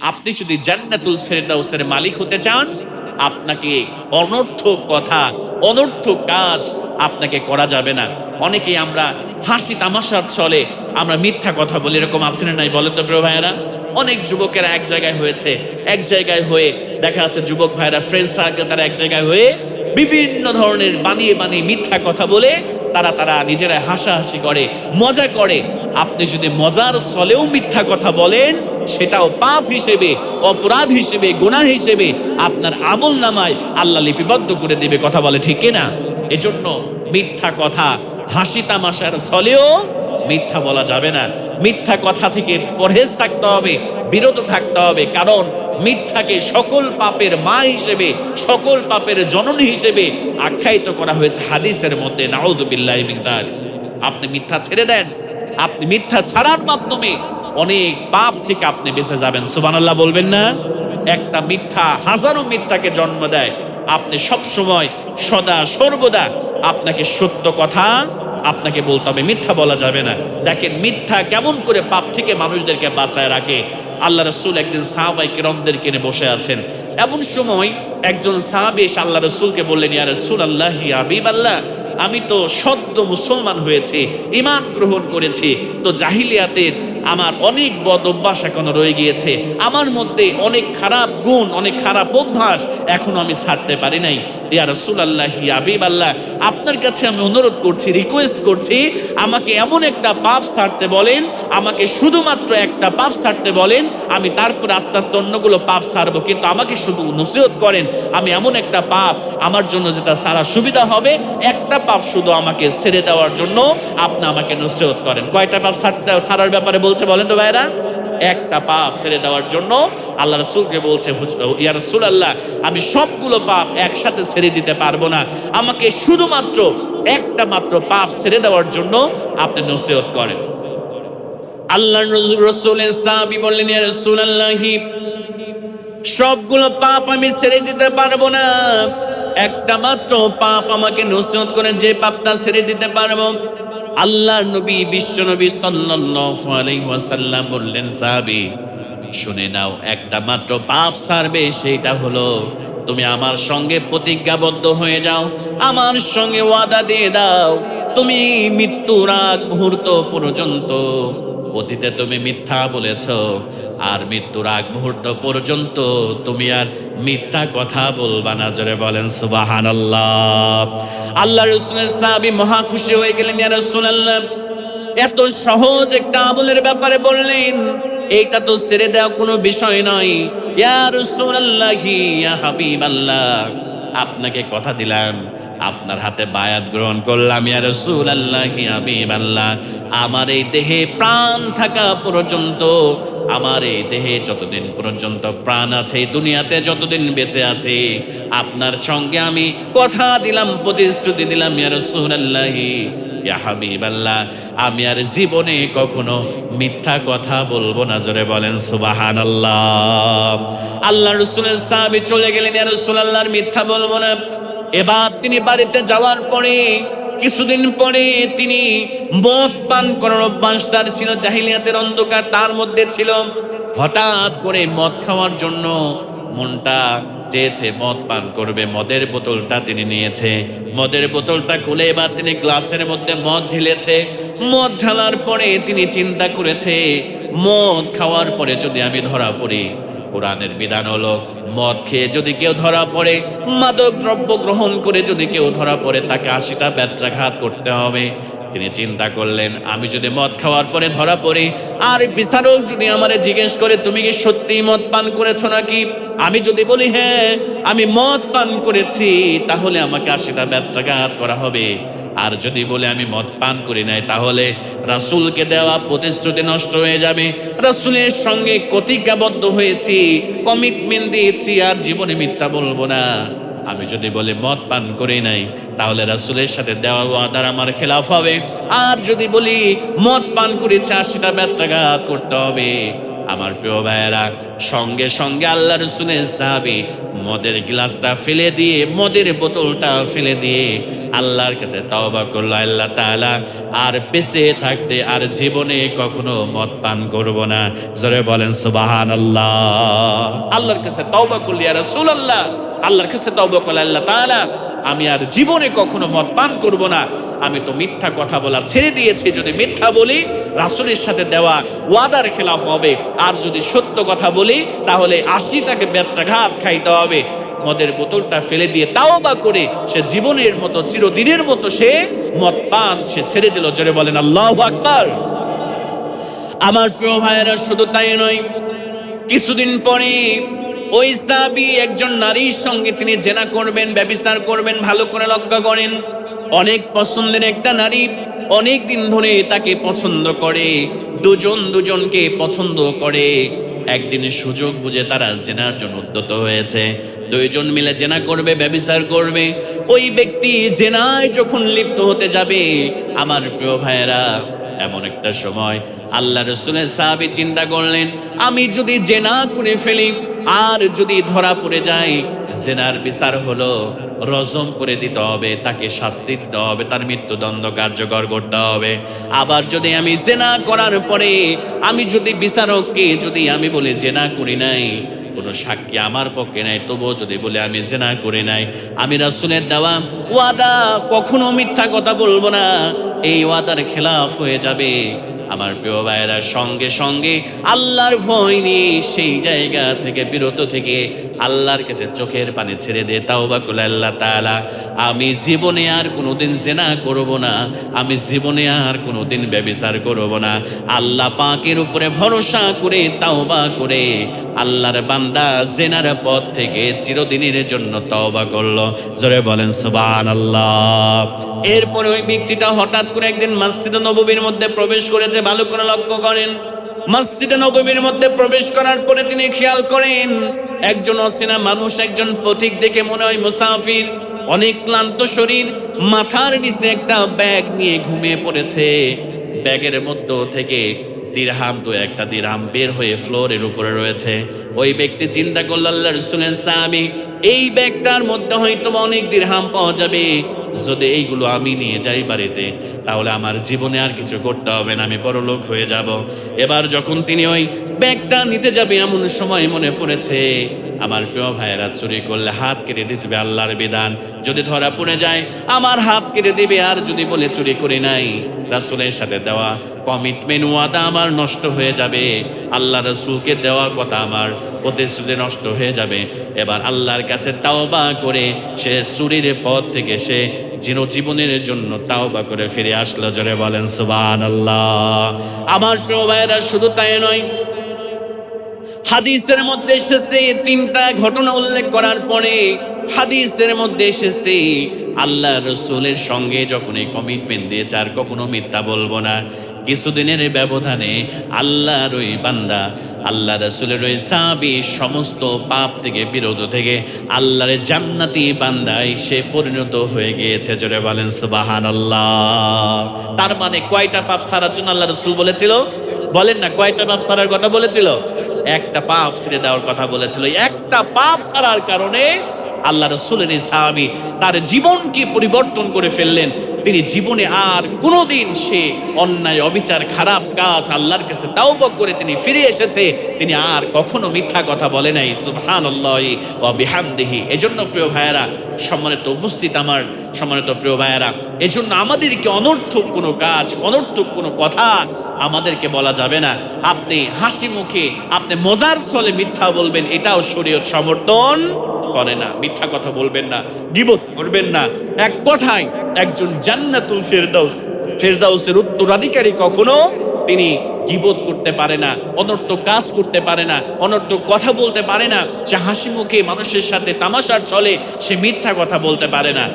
আপনি যদি জান্নাতুল ফেরদাউসের মালিক হতে চান, আপনাকে অনর্থক কথা, অনর্থক কাজ আপনাকে করা যাবে না। অনেকেই আমরা হাসি তামাশার ছলে আমরা মিথ্যা কথা বলি, এরকম আছে না নাই বলেন তো প্রিয় ভাইয়েরা? অনেক যুবকেরা এক জায়গায় হয়েছে, এক জায়গায় হয়ে দেখা যাচ্ছে যুবক ভাইয়েরা ফ্রেন্ড সার্কেল তারা এক জায়গায় হয়ে বিভিন্ন ধরনের বানিয়ে বানিয়ে মিথ্যা কথা বলে তারা নিজেরা হাসাহাসি করে, মজা করে। আপনি যদি মজার ছলেও মিথ্যা কথা বলেন, সেটাও পাপ হিসেবে, অপরাধ হিসেবে, গুনাহ হিসেবে আপনার আমল নামায় আল্লাহ লিপিবদ্ধ করে দেবে। কথা বলে ঠিক কিনা? এজন্য মিথ্যা কথা, হাসি তামাশার ছলেও মিথ্যা বলা যাবে না। মিথ্যা কথা থেকে পরহেজ থাকতে হবে, বিরত থাকতে হবে। কারণ মিথ্যাকে সকল পাপের মা হিসেবে, সকল পাপের জননী হিসেবে আখ্যায়িত করা হয়েছে হাদিসের মধ্যে। নাউযুবিল্লাহি মিন যালিক। আপনি মিথ্যা ছেড়ে দেন, আপনি মিথ্যা ছাড়ার মাধ্যমে অনেক পাপ থেকে আপনি বেঁচে যাবেন। সুবহানাল্লাহ বলবেন না? একটা মিথ্যা হাজারো মিথ্যাকে জন্ম দেয়। আপনি সব সময় সদা সর্বদা আপনাকে সত্য কথা আপনাকে বলতে হবে, মিথ্যা বলা যাবে না। দেখেন মিথ্যা কেমন করে পাপ থেকে মানুষদেরকে বাঁচায় রাখে। আল্লাহ রাসূল একদিন সাহাবায়ে কিরামদেরকে নিয়ে বসে আছেন। এমন সময় একজন সাহাবী এসে আল্লাহ রাসূলকে বললেন, ইয়া রাসূলুল্লাহ, ইয়া হাবিবাল্লাহ, আমি তো সদ্য মুসলমান হয়েছি, ঈমান গ্রহণ করেছি, তো জাহিলিয়াতের আমার অনেক বদ অভ্যাস এখনো রয়ে গিয়েছে, আমার মধ্যে অনেক খারাপ গুণ, অনেক খারাপ অভ্যাস এখনো আমি ছাড়তে পারি নাই। ইয়া রাসূলুল্লাহ, ইয়া হাবিবাল্লাহ, আপনার কাছে আমি অনুরোধ করছি, রিকোয়েস্ট করছি, আমাকে এমন একটা পাপ ছাড়তে বলেন, আমাকে শুধুমাত্র একটা পাপ ছাড়তে বলেন, আমি তারপর আস্তে আস্তে অন্যগুলো পাপ ছাড়বো, কিন্তু আমাকে শুধু নসিহত করেন। আমি এমন একটা পাপ আমার জন্য যেটা ছাড়া সুবিধা হবে, একটা পাপ শুধু আমাকে ছেড়ে দেওয়ার জন্য আপনি আমাকে নসিহত করেন। কয়টা পাপ ছাড়ার ব্যাপারে বলছে বলেন তো ভাইরা? একটা পাপ ছেড়ে দেওয়ার জন্য আল্লাহ রাসূলকে বলছে, ইয়া রাসূলুল্লাহ, আমি সবগুলো পাপ একসাথে ছেড়ে দিতে পারবো না, আমাকে শুধুমাত্র একটা মাত্র পাপ ছেড়ে দেওয়ার জন্য আপনি নসিহত করেন। আল্লাহর রাসূলের সাহাবী বললেন, ইয়া রাসূলুল্লাহ, সবগুলো পাপ আমি ছেড়ে দিতে পারবো না, একটা মাত্র পাপ আমাকে নসিহত করেন, যে পাপটা ছেড়ে দিতে পারবো। আল্লাহর নবী, বিশ্ব নবী সাল্লাল্লাহু আলাইহি ওয়াসাল্লাম বললেন, সাহাবী শুনে নাও, একটা মাত্র পাপ ছাড়বে, সেটা হলো তুমি আমার সঙ্গে প্রতিজ্ঞাবদ্ধ হয়ে যাও, আমার সঙ্গে ওয়াদা দিয়ে দাও, তুমি মৃত্যুর আগ মুহূর্ত পর্যন্ত, অতীতে তুমি মিথ্যা বলেছ, আর মৃত্যুর আগ মুহূর্ত পর্যন্ত তুমি আর মিথ্যা কথা বলবা না। জোরে বলেন সুবহানাল্লাহ। আল্লাহর রাসূলের সাহাবী মহা খুশি হয়ে গেলেন, ইয়া রাসূলুল্লাহ, এত সহজ একটা আমলের ব্যাপারে বললেন, এইটা তো ছেড়ে দেওয়া কোনো বিষয় নয়। ইয়া রাসূলুল্লাহ, ইয়া হাবিবাল্লাহ, আপনাকে কথা দিলাম, আপনার হাতে বায়াত গ্রহণ করলাম, ইয়া রাসূলুল্লাহ, ইয়া হাবিবাল্লাহ, আমার এই দেহে প্রাণ থাকা পর্যন্ত, আমার এই দেহে যতদিন পর্যন্ত প্রাণ আছে, এই দুনিয়াতে যতদিন বেঁচে আছে, আপনার সঙ্গে আমি কথা দিলাম, প্রতিশ্রুতি দিলাম, ইয়া রাসূলুল্লাহ, ইয়া হাবিবাল্লাহ, আমি আর জীবনে কখনো মিথ্যা কথা বলবো না। জোরে বলেন সুবহানাল্লাহ। আল্লাহর রাসূলের সাহাবী চলে গেলেন, ইয়া রাসূলুল্লাহ, মিথ্যা বলবো না। এবার তিনি বাড়িতে যাওয়ার পরে কিছুদিন পরে তিনি মদ পান করার অভ্যাস তার ছিল, জাহিলিয়াতের অন্ধকার তার মধ্যে ছিল। হঠাৎ করে মদ খাওয়ার জন্য মনটা চেয়েছে, মদ পান করবে, মদের বোতলটা তিনি নিয়েছে, মদের বোতলটা খুলে এবার তিনি গ্লাসের মধ্যে মদ ঢেলেছে। মদ ঢালার পরে তিনি চিন্তা করেছে, মদ খাওয়ার পরে যদি আমি ধরা পড়ি, কোরআনের বিধান হলো মদ খেয়ে যদি কেউ ধরা পড়ে, মাদক দ্রব্য গ্রহণ করে যদি কেউ ধরা পড়ে, তাকে 80টা বেত্রাঘাত করতে হবে। তিনি চিন্তা করলেন, আমি যদি মদ খাওয়ার পরে ধরা পড়ি, আর বিচারক যদি আমারে জিজ্ঞেস করে তুমি কি সত্যি মদ পান করেছো নাকি, আমি যদি বলি হ্যাঁ আমি মদ পান করেছি, তাহলে আমাকে 80টা বেত্রাঘাত করা হবে। আর যদি বলে আমি মদ পান করি নাই, তাহলে রাসূলকে দেওয়া প্রতিশ্রুতি নষ্ট হয়ে যাবে, রাসূলের সঙ্গে প্রতিজ্ঞাবদ্ধ হয়েছি, কমিটমেন্ট দিয়েছি, আর জীবনে মিথ্যা বলবো না। আমি যদি বলি মদ পান করি নাই, তাহলে রাসূলের সাথে দেওয়া ওয়াদার আমার খেলাফ হবে। আর যদি বলি মদ পান করেছে, 80টা বেত্রাঘাত করতে হবে। আমার প্রিয় ভাইয়েরা, সঙ্গে সঙ্গে আল্লাহ রাসূলের সাহাবী মদের গ্লাসটা ফেলে দিয়ে, মদের বোতলটা ফেলে দিয়ে আল্লাহর কাছে তওবা করলো, আল্লাহ তাআলা আর বেঁচে থাকতে আর জীবনে কখনো মদ পান করব না। জোরে বলেন সুবহানাল্লাহ। আল্লাহর কাছে তওবা করলি, ইয়া রাসূলুল্লাহ, আল্লাহর কাছে তওবা করল, আল্লাহ তাআলা আমি আর জীবনে কখনো মদ পান করব না। আমি তো মিথ্যা কথা বলা ছেড়ে দিয়েছি, যদি মিথ্যা বলি রাসূলের সাথে দেওয়া ওয়াদার খেলাফ হবে, আর যদি সত্য কথা বলি তাহলে 80টাকে ব্যত্রাঘাত খাইতে হবে। মদের বোতলটা ফেলে দিয়ে তাওবা করে সে জীবনের মতো, চিরদিনের মতো সে মদ পান সে ছেড়ে দিল। জোরে বলেন আল্লাহু আকবার। আমার প্রিয় ভাইয়েরা, শুধু তাই নয়, কিছুদিন পরে ওই সাহাবী একজন নারীর সঙ্গে তিনি জেনা করবেন, ব্যভিচার করবেন। ভালো করে লক্ষ্য করেন, অনেক পছন্দের একটা নারী, অনেক দিন ধরে তাকে পছন্দ করে, দুজন দুজনকে পছন্দ করে। একদিনের সুযোগ বুঝে তারা জেনার জন্য উদ্যত হয়েছে। দুইজন মিলে জেনা করবে, ব্যভিচার করবে। ওই ব্যক্তি জেনায় যখন লিপ্ত হতে যাবে, আমার প্রিয় ভাইয়েরা, এমন একটা সময় আল্লাহ রাসূলের সাহাবী চিন্তা করলেন, আমি যদি জেনা করে ফেলি আর যদি ধরা পড়ে যায়, জেনার বিচার হলো রজম করে দিতে হবে, তাকে শাস্তি দিতে হবে, তার মৃত্যুদণ্ড কার্যকর করতে হবে। আবার যদি আমি জেনা করার পরে আমি যদি বিচারককে যদি আমি বলি জেনা করি নাই, কোনো সাক্ষী আমার পক্ষে নাই, তবুও যদি বলে আমি জেনা করে নাই, আমি রাসূলের দেওয়া ওয়াদা কখনো মিথ্যা কথা বলবো না, এই ওয়াদার খেলাফ হয়ে যাবে। আমার প্রিয় ভাইয়েরা, সঙ্গে সঙ্গে আল্লাহর ভয় নিয়ে সেই জায়গা থেকে বিরত থেকে আল্লাহর কাছে চোখের পানি ছেড়ে দিয়ে তাওবা করলেন, আল্লাহ তাআলা আমি জীবনে আর কোনোদিন জেনা করব না, আমি জীবনে আর কোনোদিন ব্যভিচার করব না। আল্লাহ পাকের উপরে ভরসা করে তাওবা করে আল্লাহর বান্দা জেনার পথ থেকে চিরদিনের জন্য তাওবা করলো। জোরে বলেন সুবহানাল্লাহ। এরপরে ওই ব্যক্তিটা হঠাৎ করে একদিন মসজিদে নববীর মধ্যে প্রবেশ করেছে। ভালো করে লক্ষ্য করেন, মসজিদে নববীর মধ্যে প্রবেশ করার পরে তিনি খেয়াল করেন একজন অচেনা মানুষ, একজন পথিক দেখে মনে হয় মুসাফির, অনেক ক্লান্ত শরীর, মাথার নিচে একটা ব্যাগ নিয়ে ঘুমিয়ে পড়েছে। ব্যাগের মধ্য থেকে দিরহাম, দু একটা দিরহাম বের হয়ে ফ্লোরের উপরে রয়েছে। ওই ব্যক্তি চিন্তা করল, আল্লাহর রাসূলের সাহাবী, এই ব্যাগটার মধ্যে হয়তো অনেক দিরহাম পাওয়া যাবে, যদি এইগুলো আমি নিয়ে যাই বাড়িতে তাহলে আমার জীবনে আর কিছু করতে হবে না, আমি বড়লোক হয়ে যাব। এবার যখন তিনি ওই ব্যাগটা নিতে যাবে, এমন সময় মনে পড়েছে আমার প্রিয় ভাইয়েরা, চুরি করলে হাত কেটে দিতে হবে, আল্লাহর বিধান। যদি ধরা পড়ে যায় আমার হাত কেটে দিবে, আর যদি বলে চুরি করি নাই, রাসূলের সাথে দেওয়া কমিটমেন্ট ওয়াদা আমার নষ্ট হয়ে যাবে, আল্লাহ রাসূলকে দেওয়া কথা আমার প্রতিশ্রুতি নষ্ট হয়ে যাবে। এবার আল্লাহর কাছে তাওবা করে সে চুরির পথ থেকে সে জীবনের জন্য তাওবা করে ফিরে আসলো। জোরে বলেন সুবহানাল্লাহ। আমার প্রিয় ভাইয়েরা, শুধু তাই নয়, হাদিসের মধ্যে এসেছে তিনটা ঘটনা উল্লেখ করার পরে হাদিসের মধ্যে এসেছে আল্লাহ রাসূলের সঙ্গে যখন এই কমিটমেন্ট দিয়েছে আর কখনো মিথ্যা বলবো না, কিছুদিনের ব্যবধানে আল্লাহর ওই বান্দা, আল্লাহ রাসূলের ওই সাহাবী সমস্ত পাপ থেকে বিরত থেকে আল্লাহর জান্নাতি বান্দায় সে পরিণত হয়ে গিয়েছে। জোরে বলেন সুবহানাল্লাহ। তার মানে কয়টা পাপ ছাড়ার জন্য আল্লাহ রাসূল বলেছিল? বলেন না, কয়টা পাপ ছাড়ার কথা বলেছিল? একটা পাপ ছেড়ে দেওয়ার কথা বলেছিল। একটা পাপ ছাড়ার কারণে আল্লাহ রাসূলের এই সাহাবী তার জীবনকে পরিবর্তন করে ফেললেন। তিনি জীবনে আর কোনোদিন সে অন্যায়, অবিচার, খারাপ কাজ আল্লাহর কাছে তাওবা করে তিনি ফিরে এসেছে। তিনি আর কখনো মিথ্যা কথা বলে নাই। সুবহানাল্লাহি ওয়া বিহামদিহি। এজন্য প্রিয় ভাইয়েরা, সম্মানিত উপস্থিত আমার সম্মানিত প্রিয় ভাইয়েরা, এজন্য আমাদেরকে অনর্থক কোনো কাজ, অনর্থক কোনো কথা আমাদেরকে বলা যাবে না। আপনি হাসি মুখে, আপনি মজার ছলে মিথ্যা বলবেন, এটাও শরীয়ত সমর্থন করে না। মিথ্যা কথা বলবেন না, গীবত করবেন না। এক কথায় একজন জান্নাতুল ফেরদাউসের উত্তরাধিকারী কখনো তিনি গীবত করতে পারে না, অনর্থক কাজ করতে পারে না, অনর্থক কথা বলতে পারে না। সে হাসি মুখে মানুষের সাথে তামাশার ছলে সে মিথ্যা কথা বলতে পারে না।